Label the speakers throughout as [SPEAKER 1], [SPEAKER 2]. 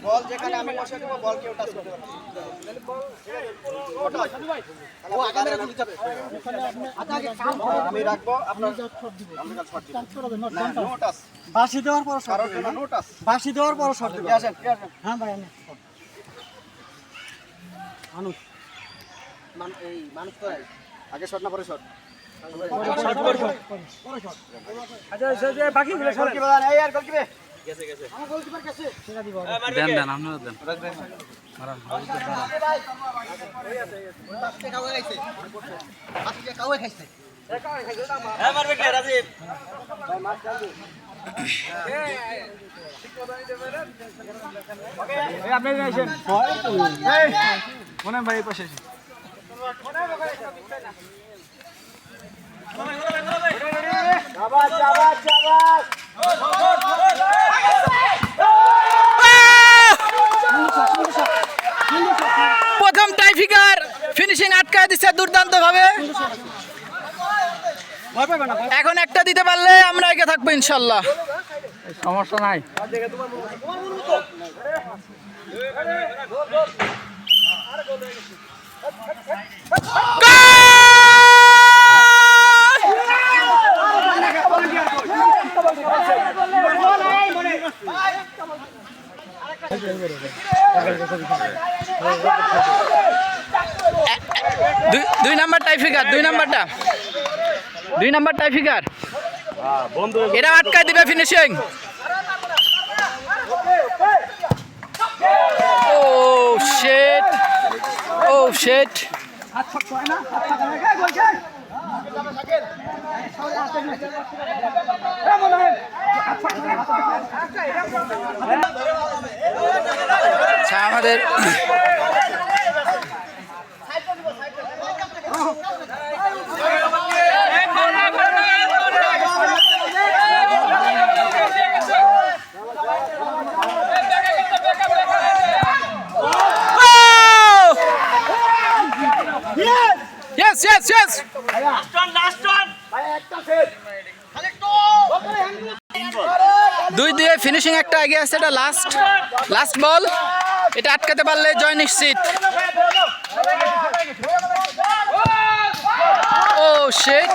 [SPEAKER 1] বল যেখানে আমি বসে দেবো বল কেউ টাচ করতে পারবে আমি রাখবো আপনার
[SPEAKER 2] বাসি দেওয়ার পর বাসি দেওয়ার পর শর্ট দেব। হ্যাঁ ভাই আমি মানুষ
[SPEAKER 1] এই মানুষ তো আগে শট না পরে শট
[SPEAKER 3] আচ্ছা বাকি গুলো সরে
[SPEAKER 1] এই আর গোলকিপার
[SPEAKER 3] গেছে
[SPEAKER 1] আমার গোলকিপার কাছে সেটা দিব
[SPEAKER 4] দেন দেন আপনারা দেন মারান
[SPEAKER 1] আজকে কাউকে খাইছে আজকে কাউকে খাইছে
[SPEAKER 3] হ্যাঁ মারবে কে রাজীব
[SPEAKER 1] ভাই মাছ চালু
[SPEAKER 3] এই আপনি আসেন মনে ভাই পাশে আসেন
[SPEAKER 1] শাবাশ শাবাশ শাবাশ
[SPEAKER 4] প্রথম টাইফিকার ফিনিশিং আটকায় দিচ্ছে দুর্দান্ত ভাবে। এখন একটা দিতে পারলে আমরা এগিয়ে থাকবো ইনশাল্লাহ, সমস্যা নাই। দুই নাম্বার টাইফিকার, দুই নাম্বার টাইফিকার এটা আটকায় দিবে ফিনিশিং। ও শিট, ও শিট। আচ্ছা আমাদের দুই দিয়ে ফিনিশিং একটা এগিয়ে আসছে, এটা লাস্ট বল, এটা আটকাতে পারলে জয় নিশ্চিত। ও শিট,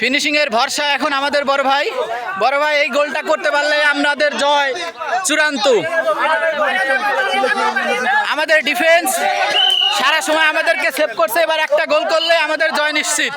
[SPEAKER 4] ফিনিশিং এর ভরসা এখন আমাদের বড় ভাই এই গোলটা করতে পারলে আমাদের জয় চূড়ান্ত। আমাদের ডিফেন্স সারা সময় আমাদেরকে সেভ করছে, এবার একটা গোল করলে আমাদের জয় নিশ্চিত।